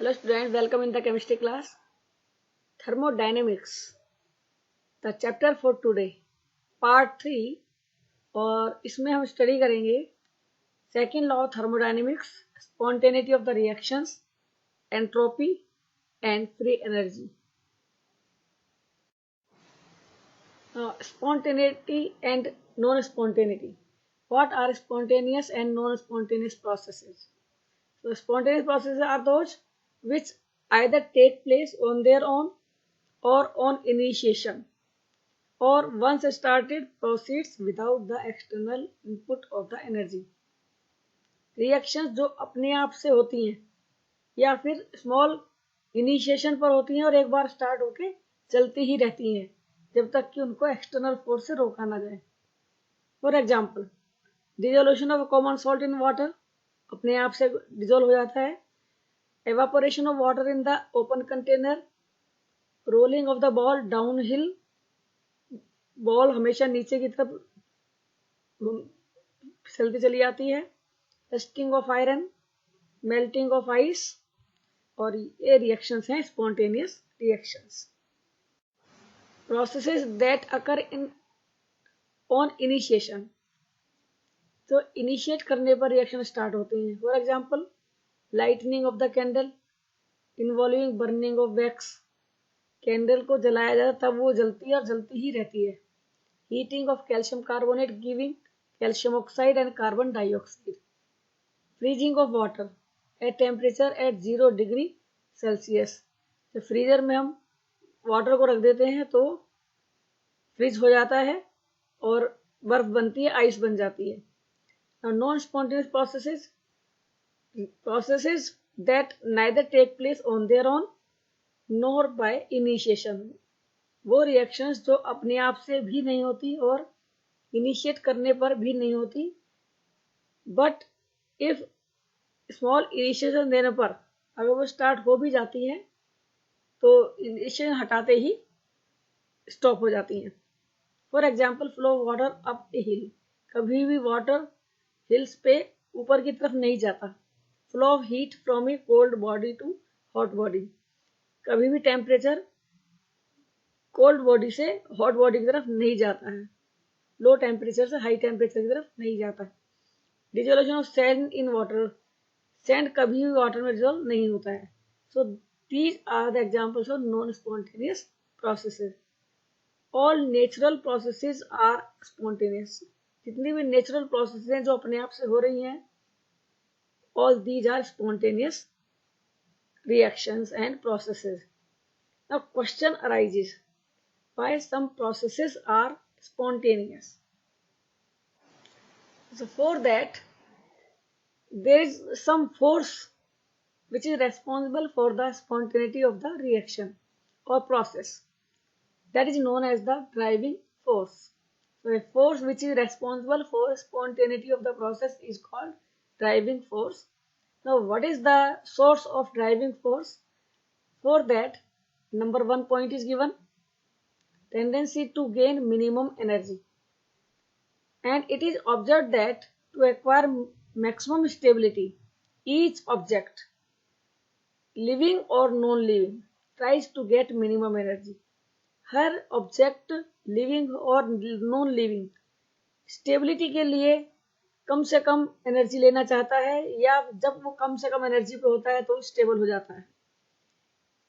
Hello students, welcome in the chemistry class. Thermodynamics, the chapter for today, part 3 और इसमें हम study करेंगे second law of thermodynamics, spontaneity of the reactions, entropy and free energy. Spontaneity and non-spontaneity. What are spontaneous and non-spontaneous processes? So spontaneous processes are those which either take place on their own or on initiation, or once started proceeds without the external input of the energy. Reactions जो अपने आप से होती हैं या फिर small initiation पर होती हैं और एक बार स्टार्ट होके चलती ही रहती हैं जब तक कि उनको एक्सटर्नल फोर्स से रोका ना जाए. For example, dissolution of common salt in water अपने आप से डिजोल्व हो जाता है. Evaporation of water in the open container, rolling of the ball down hill, ball हमेशा नीचे की तरफ चलती चली जाती है. Rusting of iron, melting of ice, और ये रिएक्शंस हैं spontaneous reactions. Processes that occur in on initiation, तो इनिशिएट करने पर रिएक्शन स्टार्ट होते हैं. For example, lightning of the candle involving burning of wax, candle को जलाया जाता तब वो जलती है और जलती ही रहती है. Heating of calcium carbonate giving calcium oxide and carbon dioxide. Freezing of water at temperature at 0 degree Celsius, तो फ्रीजर में हम वाटर को रख देते हैं तो फ्रीज हो जाता है और बर्फ बनती है, आइस बन जाती है. Non spontaneous processes that neither take place on their own nor by initiation, वो रिएक्शंस जो अपने आप से भी नहीं होती और इनिशिएट करने पर भी नहीं होती, बट इफ स्मॉल इनिशिएशन देने पर अगर वो स्टार्ट हो भी जाती है तो इनिशिएशन हटाते ही स्टॉप हो जाती हैं. For example, flow of water up a hill, कभी भी वाटर हिल्स पे ऊपर की तरफ नहीं जाता. Flow of heat from a cold body to hot body, कभी भी टेम्परेचर कोल्ड बॉडी से हॉट बॉडी की तरफ नहीं जाता है, लो टेम्परेचर से हाई टेम्परेचर की तरफ नहीं जाता है. Dissolution of sand in water, sand कभी भी वाटर में डिजोल्व नहीं होता है. So these are the examples of non spontaneous processes. All natural processes are spontaneous, जितनी भी नेचुरल प्रोसेस हैं जो अपने आप से हो रही हैं, all these are spontaneous reactions and processes. Now question arises, why some processes are spontaneous? So for that, there is some force which is responsible for the spontaneity of the reaction or process, that is known as the driving force. So a force which is responsible for spontaneity of the process is called driving force. Now, what is the source of driving force? For that, number 1 point is given, tendency to gain minimum energy. And it is observed that to acquire maximum stability, each object, living or non-living, tries to get minimum energy. Her object living और non living stability के लिए कम से कम energy लेना चाहता है, या जब वो कम से कम एनर्जी पे होता है तो स्टेबल हो जाता है.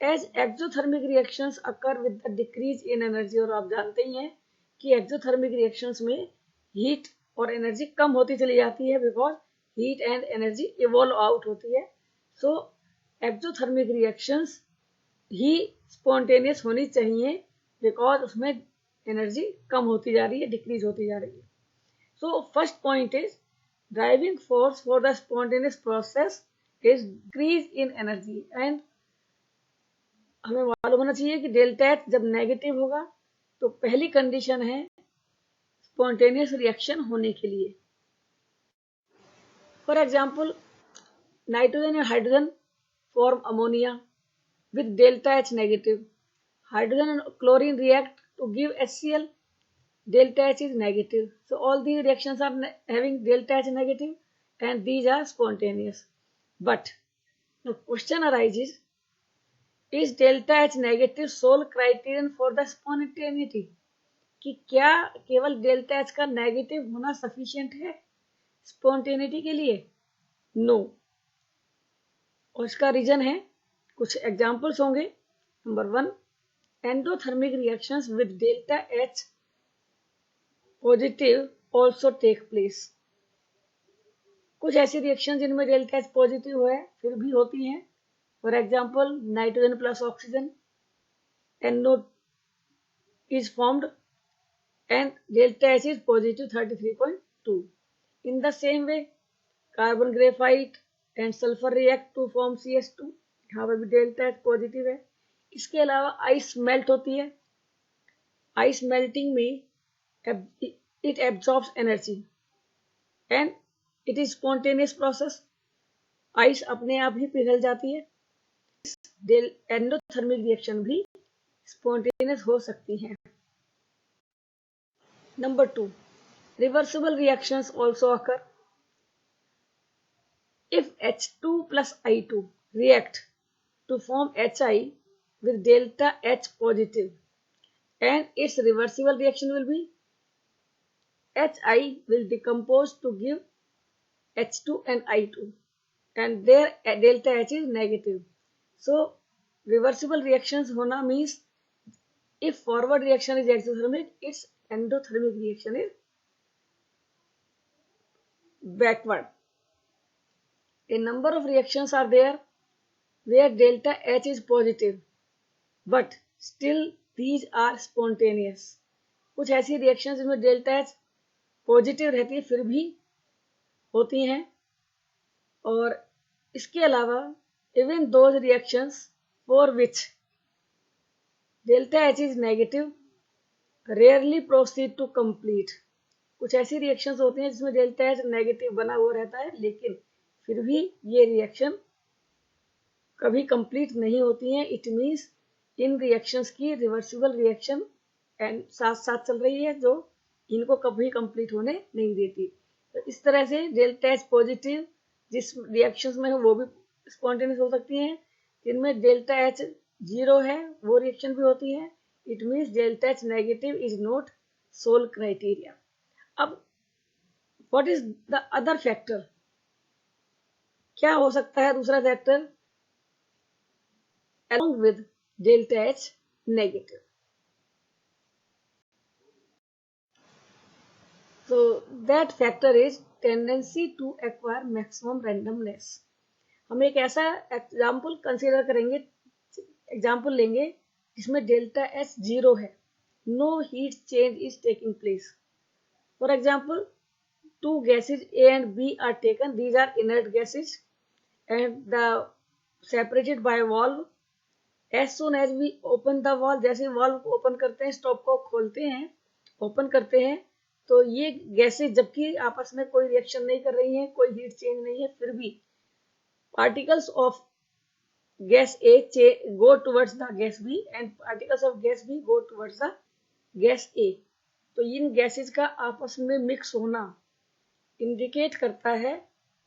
As exothermic reactions occur with the decrease in energy, और आप जानते ही हैं कि एक्सोथर्मिक रिएक्शंस में हीट और एनर्जी कम होती चली जाती है because heat and energy evolve out होती है. सो एक्सोथर्मिक रिएक्शंस ही स्पॉन्टेनियस होनी चाहिए बिकॉज उसमें एनर्जी कम होती जा रही है, डिक्रीज होती जा रही है. So first point is driving force for the spontaneous process is decrease in energy. and हमें मालूम होना चाहिए कि डेल्टा एच जब नेगेटिव होगा तो पहली कंडीशन है स्पॉन्टेनियस रिएक्शन होने के लिए. फॉर एग्जाम्पल, नाइट्रोजन या hydrogen form ammonia with delta H negative. Hydrogen and chlorine react to give HCl, delta H is negative. So all these reactions are having delta H negative and these are spontaneous. But the question arises, is delta H negative sole criterion for the spontaneity, कि क्या केवल delta H का negative होना sufficient है spontaneity के लिए? No. और इसका रीजन है, कुछ एग्जांपल्स होंगे। Number 1, endothermic reactions with delta H positive also take place. कुछ ऐसी रिएक्शन जिनमें डेल्टा एच पॉजिटिव है फिर भी होती हैं। For example, nitrogen plus oxygen, NO is formed and delta H is positive 33.2. In the same way, carbon graphite and sulfur react to form CH2, यहाँ पर भी डेल्टा एच पॉजिटिव है। इसके अलावा आइस मेल्ट होती है, आइस मेल्टिंग में it absorbs energy and it is spontaneous process, ice अपने आप ही पिघल जाती है। एंडोथर्मिक रिएक्शन भी स्पॉन्टेनियस हो सकती हैं। Number 2, reversible reactions also occur. If H2 plus I2 react to form HI with delta H positive, and its reversible reaction will be HI will decompose to give H2 and I2, and their delta H is negative. So reversible reactions hona means if forward reaction is exothermic, its endothermic reaction is backward. A number of reactions are there where delta H is positive, but still these are spontaneous. कुछ ऐसी reactions जिनमें delta H positive रहती है फिर भी होती हैं। और इसके अलावा even those reactions for which delta H is negative rarely proceed to complete. कुछ ऐसी रिएक्शंस होती हैं जिसमें डेल्टा एच नेगेटिव बना हुआ रहता है लेकिन फिर भी ये रिएक्शन कभी कंप्लीट नहीं होती हैं। इट मीन्स इन रिएक्शंस की रिवर्सिबल रिएक्शन एंड साथ साथ चल रही है जो इनको कभी कंप्लीट होने नहीं देती। तो इस तरह से डेल्टा एच पॉजिटिव जिस रिएक्शंस में है वो भी स्पॉन्टेनियस हो सकती हैं, जिनमें डेल्टा एच जीरो है वो रिएक्शन भी होती है। It means delta H negative is not sole criteria. अब what is the other factor, क्या हो सकता है दूसरा factor along with delta H negative? So that factor is tendency to acquire maximum randomness. हम एक ऐसा एग्जाम्पल कंसीडर करेंगे, एग्जाम्पल लेंगे जिसमें डेल्टा एच जीरो है, no heat change is taking place. For example, two gases A and B are taken, these are inert gases and the separated by valve. As soon as we open the valve, जैसे valve open करते हैं, stop को खोलते हैं, open करते हैं, तो ये गैसेज जबकि आपस में कोई रिएक्शन नहीं कर रही हैं, कोई हीट चेंज नहीं है, फिर भी particles of gas A go towards the gas B and particles of gas B go towards the gas A. तो इन गैसेज का आपस में मिक्स होना इंडिकेट करता है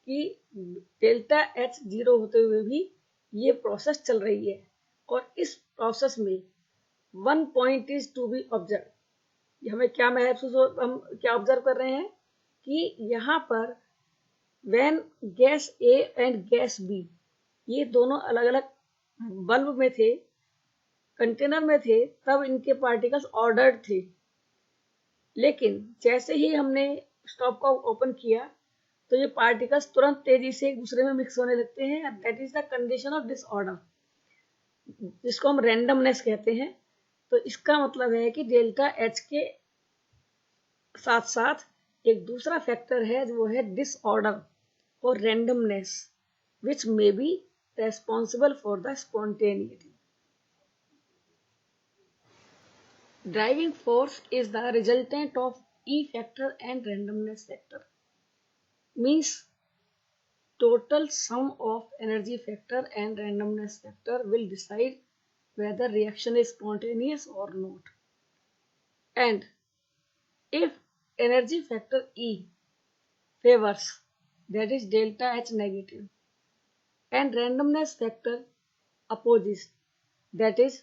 कि डेल्टा एच जीरो होते हुए भी ये प्रोसेस चल रही है। और इस प्रोसेस में one point is to be observe. हमें क्या महसूस, हम क्या ऑब्जर्व कर रहे हैं कि यहाँ पर when gas A and gas B ये दोनों अलग अलग बल्ब में थे, कंटेनर में थे, तब इनके पार्टिकल्स ऑर्डर्ड थे। लेकिन जैसे ही हमने स्टॉप को ओपन किया तो ये पार्टिकल्स तुरंत तेजी से एक दूसरे में मिक्स होने लगते हैं। That is the condition of disorder, जिसको हम रैंडमनेस कहते हैं। तो इसका मतलब है कि डेल्टा एच के साथ साथ एक दूसरा फैक्टर है वो है डिसऑर्डर और randomness, which may be responsible for the spontaneity. Driving force is the resultant of E factor and randomness factor. Means total sum of energy factor and randomness factor will decide whether reaction is spontaneous or not. And if energy factor E favors, that is delta H negative, and randomness factor opposes, that is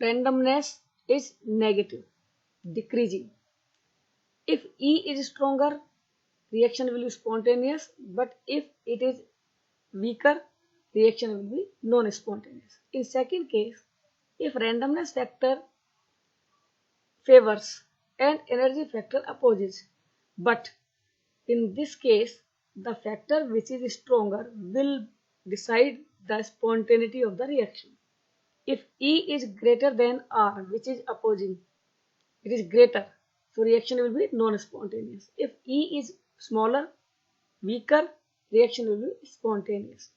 randomness is negative, decreasing. If E is stronger, reaction will be spontaneous, but if it is weaker, reaction will be non-spontaneous. In second case, if randomness factor favors and energy factor opposes, but in this case, the factor which is stronger will decide the spontaneity of the reaction. If E is greater than R, which is opposing, it is greater, so reaction will be non-spontaneous. If E is smaller, weaker, reaction will be spontaneous.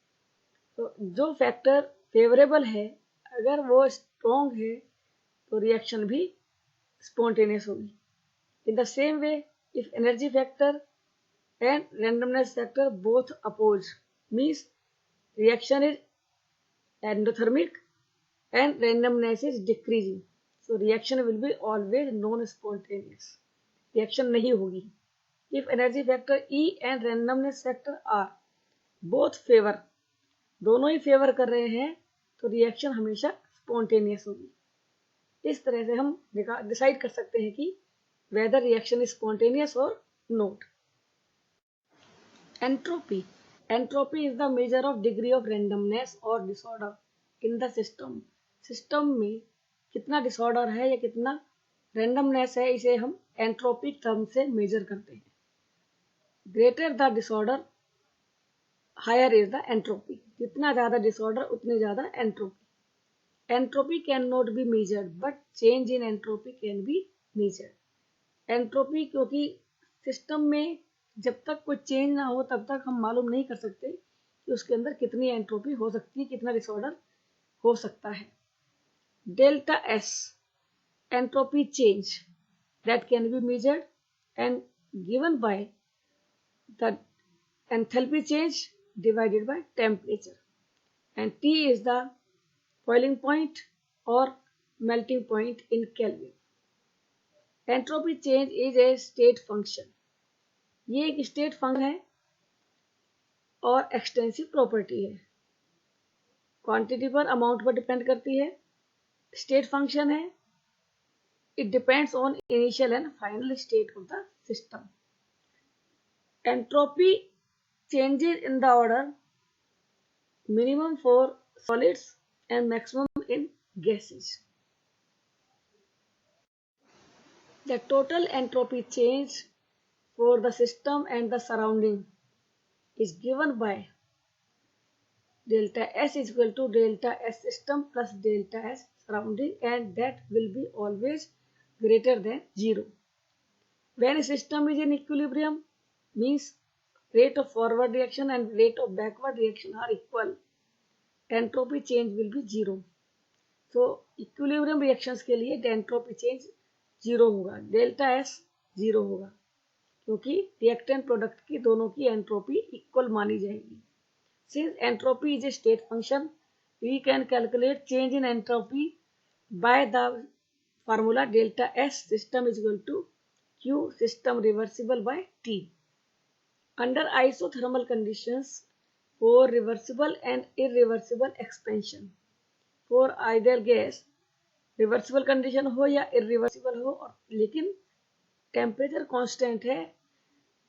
तो जो factor favourable है अगर वो strong है तो reaction भी spontaneous होगी. In the same way, if energy factor and randomness factor both oppose, means reaction is endothermic and randomness is decreasing. So reaction will be always non-spontaneous. Reaction नहीं होगी. If energy factor E and randomness factor are both favor, दोनों ही favour कर रहे हैं तो reaction हमेशा spontaneous होगी. इस तरह से हम डिसाइड कर सकते हैं कि वेदर रिएक्शन इज स्पॉन्टेनियस और not. Entropy. Entropy is the measure of degree of randomness और disorder in the system. System में कितना डिसऑर्डर है या कितना रैंडमनेस है, इसे हम एंट्रोपिक टर्म से मेजर करते हैं. Greater the disorder higher is the entropy. जितना ज्यादा डिसऑर्डर उतनी ज्यादा entropy. Entropy can not be measured but change in entropy can be measured. Entropy क्योंकि सिस्टम में जब तक कोई चेंज ना हो तब तक हम मालूम नहीं कर सकते कि उसके अंदर कितनी एंट्रोपी हो सकती है, कितना डिसऑर्डर हो सकता है. Delta S entropy change that can be measured and given by the enthalpy change divided by temperature, and T is the boiling point or melting point in Kelvin. Entropy change is a state function. ये एक state function है और extensive property है. Quantity पर amount पर depend करती है. State function है. It depends on initial and final state of the system. Entropy changes in the order minimum for solids and maximum in gases. The total entropy change for the system and the surrounding is given by delta S is equal to delta S system plus delta S surrounding, and that will be always greater than 0. When a system is in equilibrium, means rate of forward reaction and rate of backward reaction are equal, entropy change will be 0. So equilibrium reactions के लिए entropy change 0 होगा, delta S 0 होगा क्योंकि reactant product की दोनों की entropy equal मानी जाएगी. Since entropy is a state function, we can calculate change in entropy by the formula delta S system is equal to Q system reversible by T. Under isothermal conditions, for reversible and irreversible expansion, for either gas reversible condition हो या irreversible हो और लेकिन temperature constant है,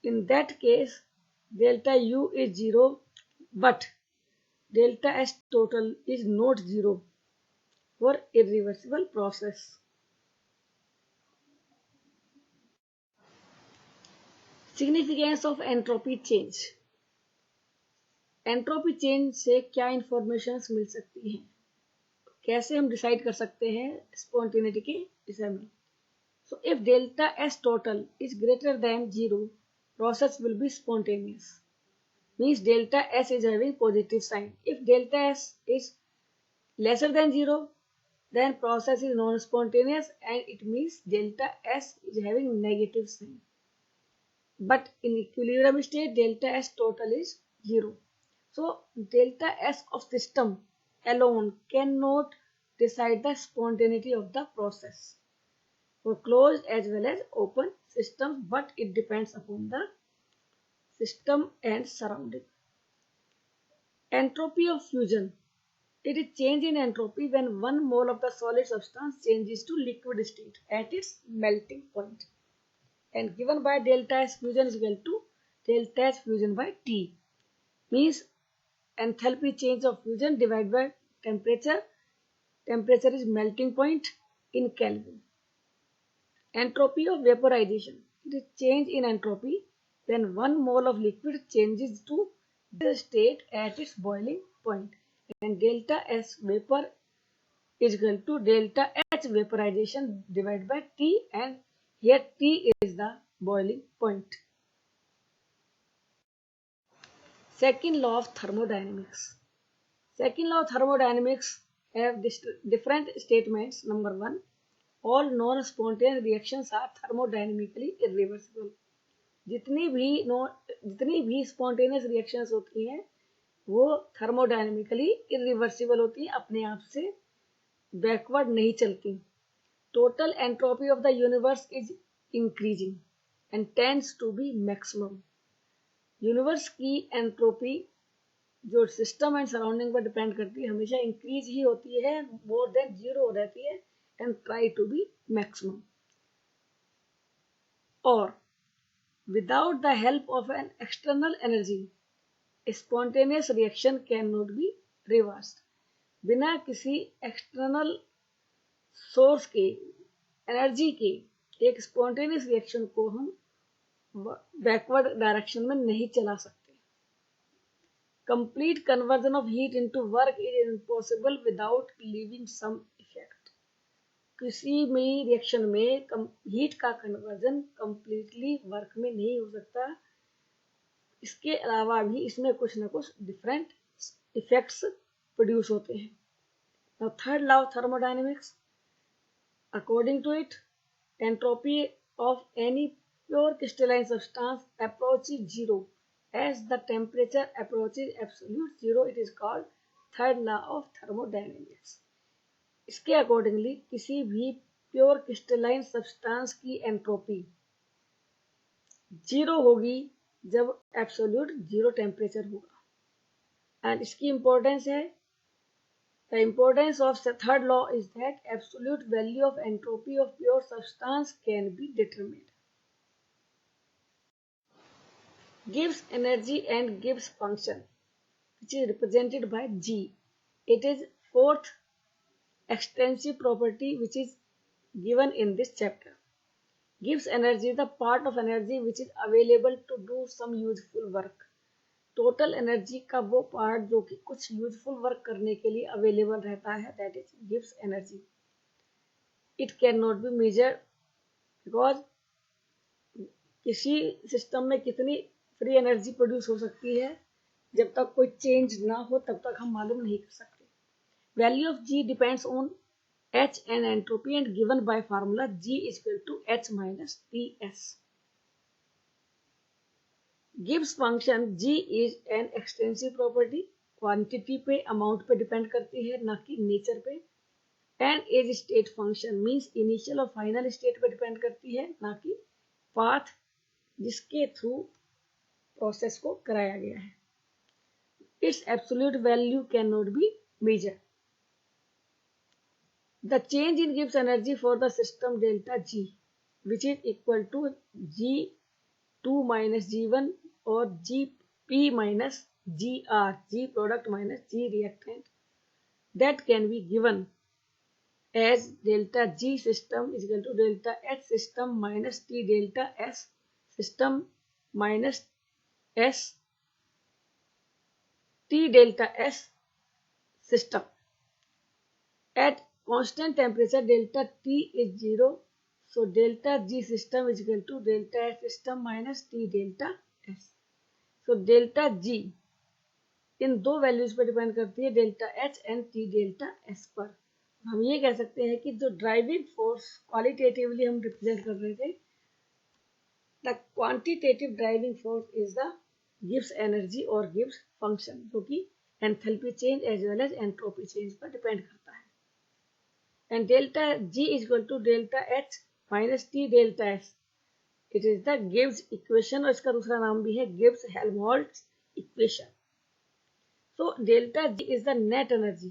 in that case delta U is 0 but delta S total is not 0 for irreversible process. Significance of entropy change. Entropy change से क्या information मिल सकती हैं, कैसे हम डिसाइड कर सकते हैं स्पॉन्टेनिटी के विषय में. So if delta S total is greater than 0, process will be spontaneous, means delta S is having positive sign. If delta S is lesser than 0, then process is non-spontaneous and it means delta S is having negative sign. But in equilibrium state, delta S total is 0. So delta S of system alone cannot decide the spontaneity of the process for closed as well as open systems, but it depends upon the system and surrounding. Entropy of fusion It is change in entropy when 1 mole of the solid substance changes to liquid state at its melting point. And given by delta S fusion is equal to delta H fusion by T. Means enthalpy change of fusion divided by temperature. Temperature is melting point in Kelvin. Entropy of vaporization. It is change in entropy when 1 mole of liquid changes to the state at its boiling point. And delta S vapor is equal to delta H vaporization divided by T, and here T is the boiling point. Second law of thermodynamics. Second law of thermodynamics have different statements. Number 1, all non-spontaneous reactions are thermodynamically irreversible. जितनी भी spontaneous reactions होती हैं वो thermodynamically irreversible होती हैं, अपने आप से बैकवर्ड नहीं चलती. Total entropy of the universe is increasing and tends to be maximum. Universe की एंट्रोपी जो सिस्टम एंड सराउंडिंग पर डिपेंड करती है हमेशा इंक्रीज ही होती है, मोर देन जीरो हो रहती है, and try to be maximum. और without the help of an external energy, a spontaneous reaction cannot be reversed. बिना किसी एक्सटर्नल सोर्स के, एनर्जी के, एक स्पॉन्टेनियस रिएक्शन को हम बैकवर्ड डायरेक्शन में नहीं चला सकते. Complete conversion of heat into work is impossible without leaving some effect. किसी भी रिएक्शन में हीट का कन्वर्जन कंप्लीटली वर्क में नहीं हो सकता, इसके अलावा भी इसमें कुछ ना कुछ डिफरेंट इफेक्ट्स प्रोड्यूस होते हैं. Now third law of thermodynamics. According to it, entropy of any pure crystalline substance approaches zero as the temperature approaches absolute zero. It is called third law of thermodynamics. इसके accordingly किसी भी pure crystalline substance की entropy zero होगी जब absolute zero temperature होगा. And इसकी importance है, the importance of third law is that absolute value of entropy of pure substance can be determined. Gibbs energy and Gibbs function, which is represented by G. It is fourth extensive property which is given in this chapter. Gibbs energy is the part of energy which is available to do some useful work. Total energy का वो part जो कि कुछ useful work करने के लिए available रहता है, that is Gibbs energy. It can not be measured because किसी सिस्टम में कितनी फ्री एनर्जी प्रोड्यूस हो सकती है जब तक कोई चेंज ना हो तब तक हम मालूम नहीं कर सकते. Value of G depends on H and entropy and given by formula G is equal to H minus T S. Gibbs function G is an extensive property. Quantity पे, अमाउंट पे डिपेंड करती है, ना कि नेचर पे. And as state function means initial और final state पे depend करती है, ना कि पाथ जिसके थ्रू प्रोसेस को कराया गया है. Its absolute value can not be measured. The change in Gibbs energy for the system delta G which is equal to G2 minus G1 or Gp minus Gr, G product minus G reactant, that can be given as delta G system is equal to delta H system minus T delta S system minus S T delta S system. At constant temperature delta T is 0, so delta G system is equal to delta H system minus T delta S. So delta G इन दो values पर depend करती है, delta H and T delta S पर. हम ये कह सकते हैं कि जो ड्राइविंग फोर्स क्वालिटेटिवली हम रिप्रेजेंट कर रहे थे, the quantitative driving force is the Gibbs energy और गिब्स फंक्शन, जो कि enthalpy change as well as entropy change पर डिपेंड करता है. And delta G is equal to delta H minus T delta S. It is the Gibbs equation, और इसका दूसरा नाम भी है Gibbs Helmholtz equation. So delta G is the net energy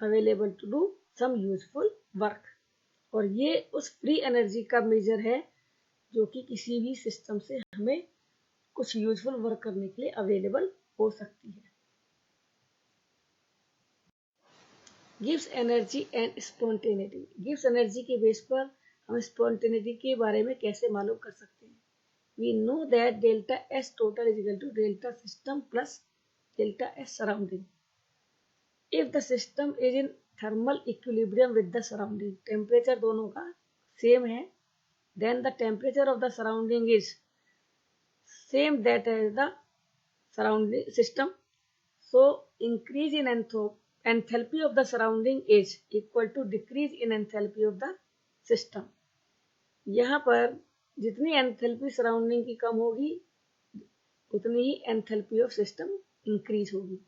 available to do some useful work. और ये उस free energy का मेजर है जो कि किसी भी सिस्टम से हमें कुछ यूजफुल वर्क करने के लिए अवेलेबल हो सकती है. Gives energy and spontaneity. Gives energy के बेस पर हम स्पॉन्टेनिटी के बारे में कैसे मालूम कर सकते हैं. We know that delta S total is equal to delta system plus delta S surrounding. If the system is in thermal equilibrium with the surrounding, temperature दोनों का same है, then the temperature of the surrounding is same that as the surrounding system. So increase in enthalpy of the surrounding is equal to decrease in enthalpy of the system. यहाँ पर जितनी enthalpy surrounding की कम होगी उतनी ही enthalpy of system increase होगी.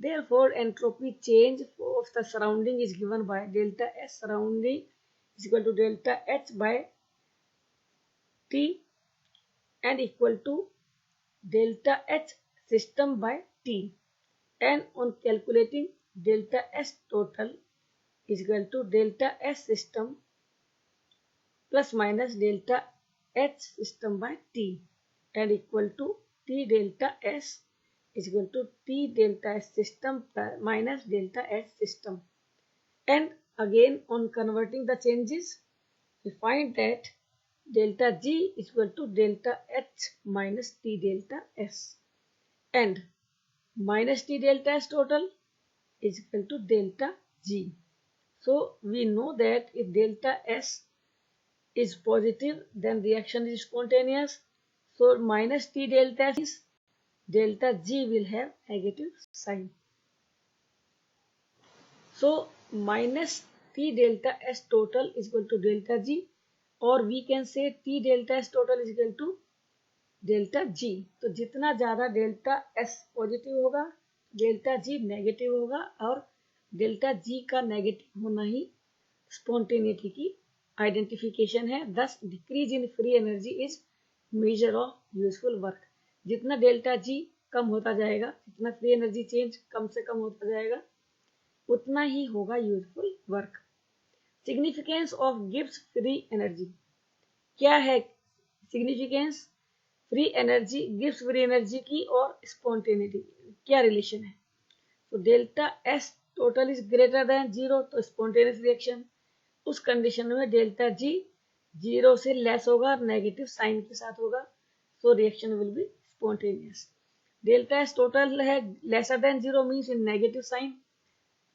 Therefore, entropy change of the surrounding is given by delta S surrounding is equal to delta H by T and equal to delta H system by T. And on calculating delta S total is equal to delta S system plus minus delta H system by T and equal to T delta S is equal to T delta S system minus delta S system. And again on converting the changes, we find that delta G is equal to delta H minus T delta S and minus T delta S total is equal to delta G. So we know that if delta S is positive, then reaction is spontaneous. So minus T delta is delta G will have negative sign. So minus T delta S total is equal to delta G, or we can say T delta S total is equal to delta G. तो जितना ज़्यादा delta S positive होगा delta G negative होगा और delta G का negative होना ही spontaneity की identification है. दस decrease in free energy is measure of useful work. जितना डेल्टा G कम होता जाएगा, जितना फ्री एनर्जी चेंज कम से कम होता जाएगा, उतना ही होगा यूजफुल वर्क. सिग्निफिकेंस ऑफ गिव्स फ्री एनर्जी. क्या है सिग्निफिकेंस फ्री एनर्जी, गिव्स फ्री एनर्जी की और स्पॉन्टेनिटी क्या रिलेशन है. तो delta S total is greater than 0 तो स्पॉन्टेनियस रिएक्शन. उस कंडीशन में डेल्टा जी 0 से लेस होगा, नेगेटिव साइन के साथ होगा, so reaction will be spontaneous. Delta S total है lesser than 0 means in negative sign,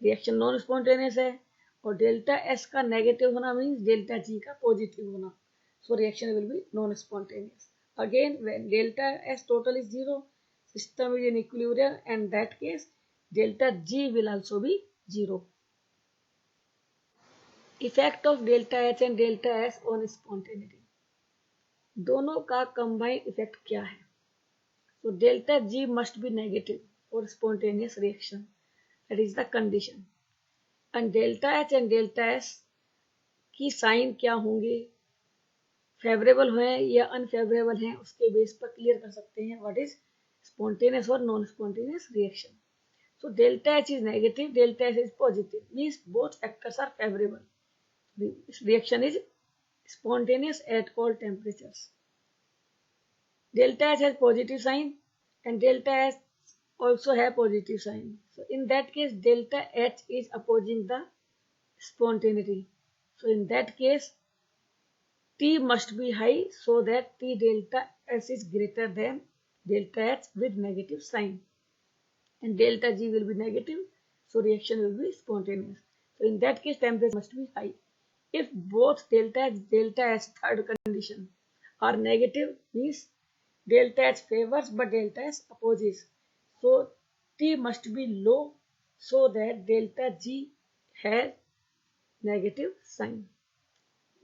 reaction non spontaneous है. और डेल्टा एस का नेगेटिव होना मीन्स डेल्टा जी का पॉजिटिव होना, सो reaction will be non spontaneous. Again, when delta S total is 0, system is in equilibrium, and that case delta G will also be 0. Effect of delta H and delta S on spontaneity. दोनों का combined effect क्या है. So delta G must be negative for spontaneous reaction. That is the condition. And delta H and delta S की sign क्या होंगे, favourable हैं या unfavourable हैं, उसके बेस पर क्लियर कर सकते हैं व्हाट इज स्पॉन्टेनियस और non spontaneous reaction. So delta H is negative, delta S is positive, means both factors are favourable. Reaction is spontaneous at all temperatures. Delta H has positive sign and delta S also have positive sign. So in that case delta H is opposing the spontaneity. So in that case T must be high so that T delta S is greater than delta H with negative sign, and delta G will be negative, so reaction will be spontaneous. So in that case temperature must be high. If both delta H, delta S, third condition, are negative, means delta H favors but delta S opposes, so T must be low so that delta G has negative sign.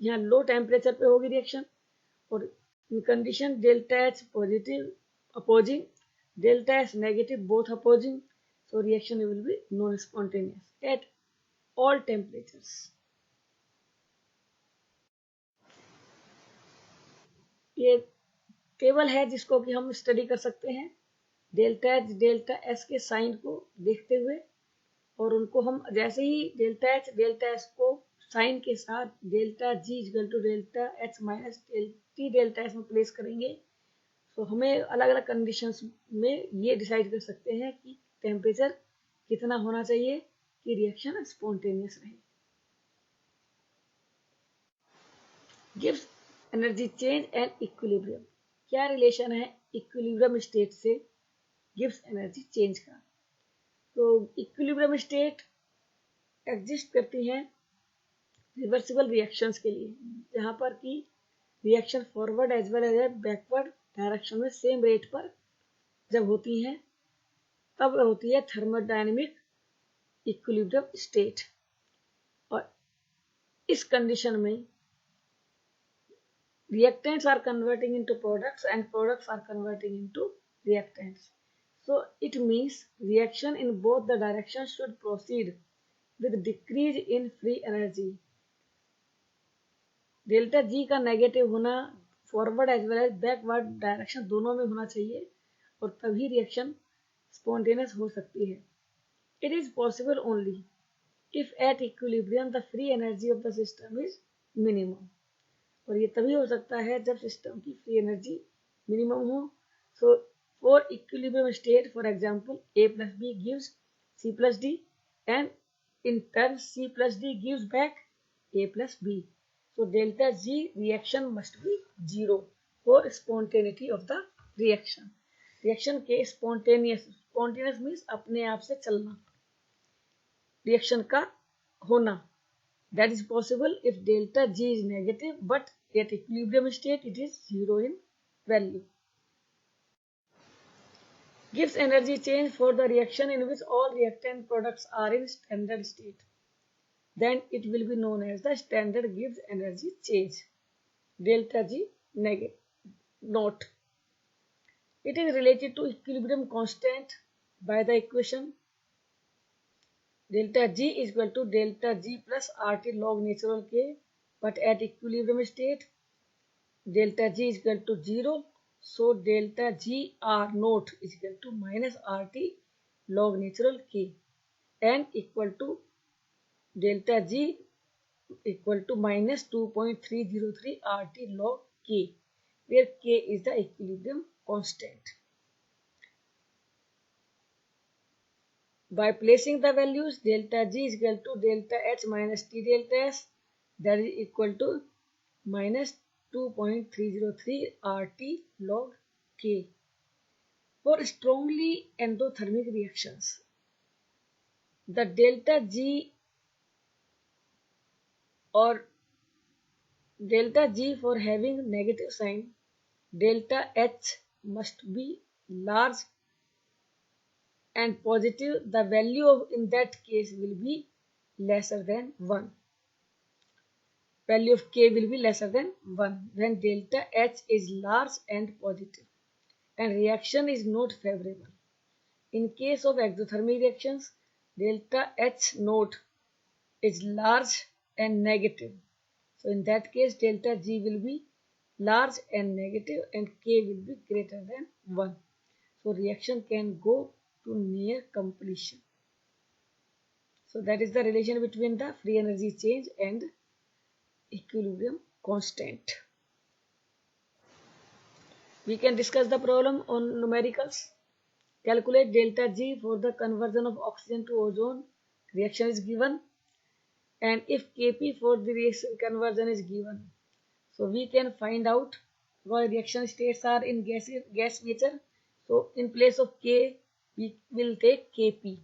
यहाँ low temperature पे होगी reaction, और condition delta H positive opposing, delta S negative both opposing, so reaction will be non spontaneous at all temperatures. ये table है जिसको कि हम study कर सकते हैं डेल्टा एच डेल्टा एस के साइन को देखते हुए, और उनको हम जैसे ही डेल्टा एच को साइन के साथ delta G equal to delta H minus T delta H में प्लेस करेंगे, तो हमें अलग अलग कंडीशंस में ये डिसाइड कर सकते हैं कि टेम्परेचर कितना होना चाहिए कि रिएक्शन स्पॉन्टेनियस रहे। Gives energy change and equilibrium. क्या रिलेशन है इक्विलिब्रियम स्टेट से गिव्स एनर्जी चेंज का? तो इक्विलिब्रियम स्टेट एग्जिस्ट करती हैं रिवर्सिबल रिएक्शंस के लिए, जहां पर कि reaction forward as well as backward direction में सेम रेट पर जब होती हैं तब होती है थर्मोडायनेमिक इक्विलिब्रियम स्टेट। और इस कंडीशन में reactants are converting into products and products are converting into reactants. So it means reaction in both the directions should proceed with decrease in free energy. Delta G का negative होना forward as well as backward direction दोनों में होना चाहिए और तभी reaction spontaneous हो सकती है। It is possible only if at equilibrium the free energy of the system is minimum. और ये तभी हो सकता है जब सिस्टम की फ्री एनर्जी मिनिमम हो। So for equilibrium state for example a plus b gives c plus d and in turn c plus d gives back a plus b. So delta g reaction must be 0 for spontaneity of the reaction. Reaction के spontaneous means अपने आप से चलना, reaction का होना। That is possible if delta G is negative, but at equilibrium state it is 0 in value. Gives energy change for the reaction in which all reactant products are in standard state. Then it will be known as the standard Gibbs energy change. Delta G negative not. It is related to equilibrium constant by the equation delta G is equal to delta G plus RT log natural K, but at equilibrium state delta G is equal to 0, so delta G R naught is equal to minus RT log natural K and equal to delta G equal to minus 2.303 RT log K, where K is the equilibrium constant. By placing the values delta G is equal to delta H minus T delta S, that is equal to minus 2.303 RT log K. For strongly endothermic reactions, the delta G or delta G for having negative sign, delta H must be large and positive. The value of in that case will be lesser than 1. Value of K will be lesser than 1 when delta H is large and positive and reaction is not favorable. In case of exothermic reactions, delta H naught is large and negative. So in that case delta G will be large and negative and K will be greater than 1. So reaction can go to near completion. So that is the relation between the free energy change and equilibrium constant. We can discuss the problem on numericals. Calculate delta G for the conversion of oxygen to ozone. Reaction is given. And if Kp for the reaction conversion is given. So we can find out why reaction states are in gas nature. So in place of K, we will take Kp.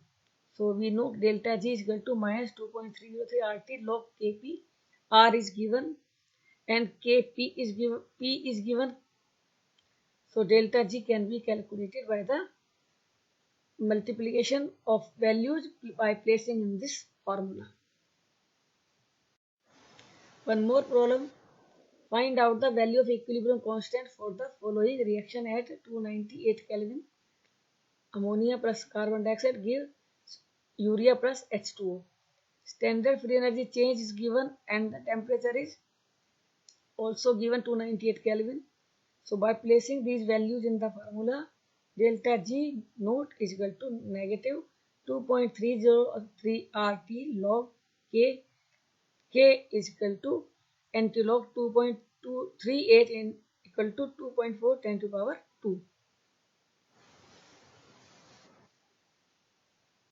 So we know delta G is equal to minus 2.303 RT log Kp. R is given and Kp is given, P is given. So delta G can be calculated by the multiplication of values by placing in this formula. One more problem. Find out the value of equilibrium constant for the following reaction at 298 Kelvin. Ammonia plus carbon dioxide give urea plus H2O. Standard free energy change is given and the temperature is also given 298 Kelvin. So by placing these values in the formula, delta G naught is equal to negative 2.303 RT log K. K is equal to NT log 2.238 equal to 2.4 10 to the power 2.